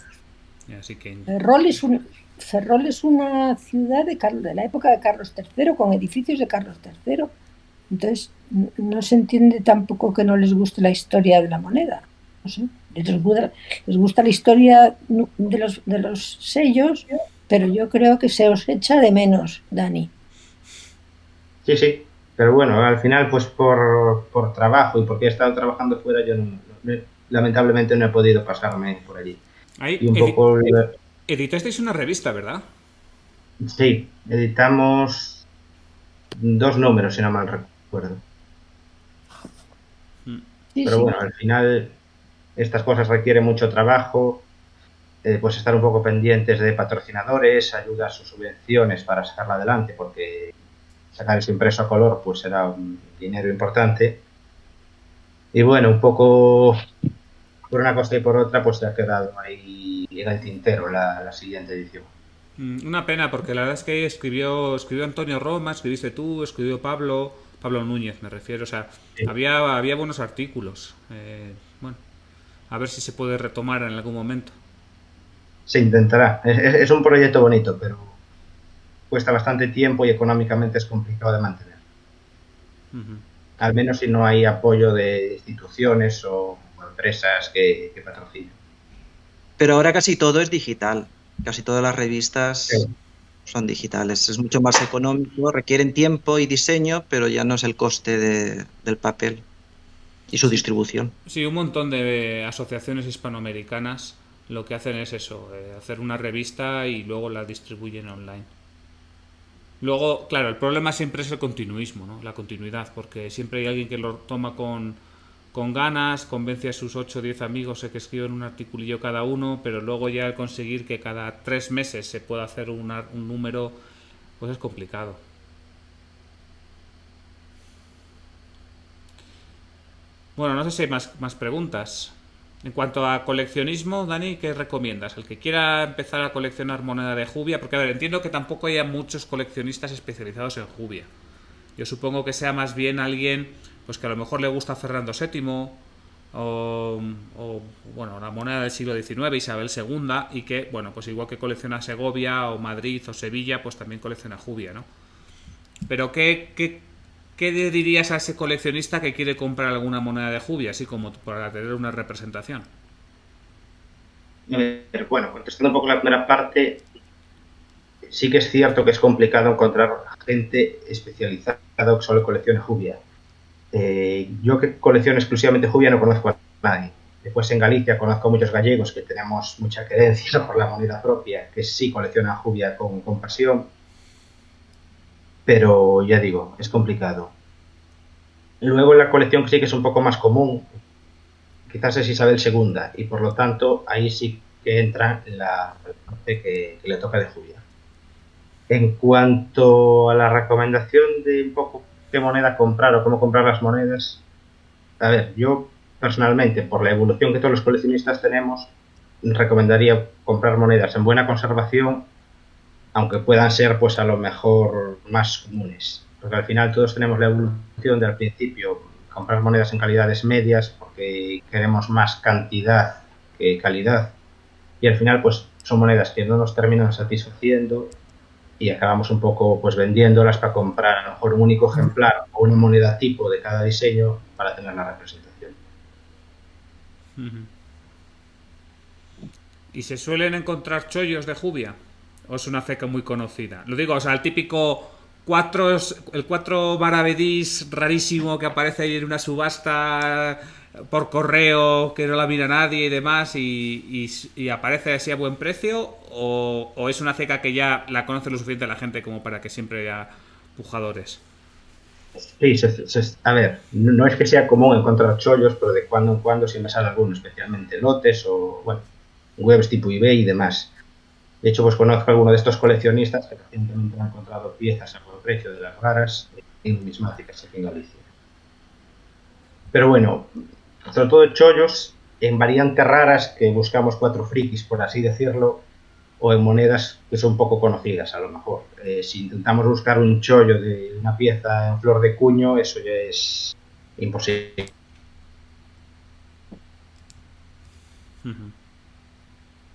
Así que... Ferrol es una ciudad de la época de Carlos III, con edificios de Carlos III. Entonces, no se entiende tampoco que no les guste la historia de la moneda. No sé, les gusta la historia de los sellos, pero yo creo que se os echa de menos, Dani. Sí, sí, pero bueno, al final pues por trabajo y porque he estado trabajando fuera yo lamentablemente no he podido pasarme por allí. Ahí Y un poco... editasteis una revista, ¿verdad? Sí, editamos 2 números, si no mal recuerdo. Sí, Pero sí. bueno, al final estas cosas requieren mucho trabajo, pues estar un poco pendientes de patrocinadores, ayudas o subvenciones para sacarla adelante, porque sacar ese impreso a color pues será un dinero importante. Y bueno, un poco por una cosa y por otra pues se ha quedado ahí en el tintero la siguiente edición. Una pena, porque la verdad es que escribió Antonio Roma, escribiste tú, escribió Pablo Núñez, me refiero. O sea, Sí. había buenos artículos. Bueno, a ver si se puede retomar en algún momento. Se intentará. Es un proyecto bonito, pero cuesta bastante tiempo y económicamente es complicado de mantener. Ujú. Al menos si no hay apoyo de instituciones o empresas que patrocinen. Pero ahora casi todo es digital. Casi todas las revistas Sí. son digitales. Es mucho más económico, requieren tiempo y diseño, pero ya no es el coste del papel y su distribución. Sí, un montón de asociaciones hispanoamericanas lo que hacen es eso, hacer una revista y luego la distribuyen online. Luego, claro, el problema siempre es el continuismo, ¿no? La continuidad, porque siempre hay alguien que lo toma con ganas, convence a sus 8 o 10 amigos de que escriben un articulillo cada uno, pero luego ya al conseguir que cada 3 meses se pueda hacer un número, pues es complicado. Bueno, no sé si hay más preguntas. En cuanto a coleccionismo, Dani, ¿qué recomiendas? El que quiera empezar a coleccionar moneda de Jubia, porque a ver, entiendo que tampoco haya muchos coleccionistas especializados en Jubia. Yo supongo que sea más bien alguien pues que a lo mejor le gusta Fernando VII o bueno, la moneda del siglo XIX, Isabel II, y que, bueno, pues igual que colecciona Segovia o Madrid o Sevilla, pues también colecciona Jubia, ¿no? Pero ¿qué le dirías a ese coleccionista que quiere comprar alguna moneda de Jubia, así como para tener una representación? Bueno, contestando un poco la primera parte, sí que es cierto que es complicado encontrar gente especializada que solo coleccione Jubia. Yo que colecciono exclusivamente Jubia no conozco a nadie. Después en Galicia conozco a muchos gallegos que tenemos mucha querencia por la moneda propia, que sí coleccionan Jubia con pasión. pero ya digo, es complicado. Luego la colección que sí que es un poco más común, quizás es Isabel II, y por lo tanto ahí sí que entra la parte que le toca de Julia. En cuanto a la recomendación de un poco qué moneda comprar o cómo comprar las monedas, a ver, yo personalmente, por la evolución que todos los coleccionistas tenemos, recomendaría comprar monedas en buena conservación, aunque puedan ser pues a lo mejor más comunes, porque al final todos tenemos la evolución de al principio comprar monedas en calidades medias porque queremos más cantidad que calidad, y al final pues son monedas que no nos terminan satisfaciendo y acabamos un poco pues vendiéndolas para comprar a lo mejor un único ejemplar o una moneda tipo de cada diseño para tener la representación. ¿Y se suelen encontrar chollos de Jubia? ¿O es una ceca muy conocida? Lo digo, o sea, el típico el 4 maravedís rarísimo que aparece ahí en una subasta por correo que no la mira nadie y demás y aparece así a buen precio, o es una ceca que ya la conoce lo suficiente la gente como para que siempre haya pujadores. Sí, a ver, no es que sea común encontrar chollos, pero de cuando en cuando siempre sale alguno, especialmente lotes o, bueno, webs tipo eBay y demás. De hecho, pues conozco a alguno de estos coleccionistas que recientemente han encontrado piezas a buen precio de las raras en numismáticas aquí en Galicia. Pero bueno, sobre todo chollos en variantes raras que buscamos 4 frikis, por así decirlo, o en monedas que son poco conocidas a lo mejor. Si intentamos buscar un chollo de una pieza en flor de cuño, eso ya es imposible.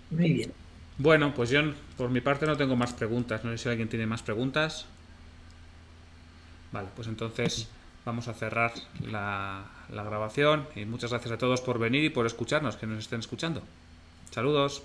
Muy bien. Bueno, pues yo por mi parte no tengo más preguntas. No sé si alguien tiene más preguntas. Vale, pues entonces vamos a cerrar la grabación y muchas gracias a todos por venir y por escucharnos, que nos estén escuchando. Saludos.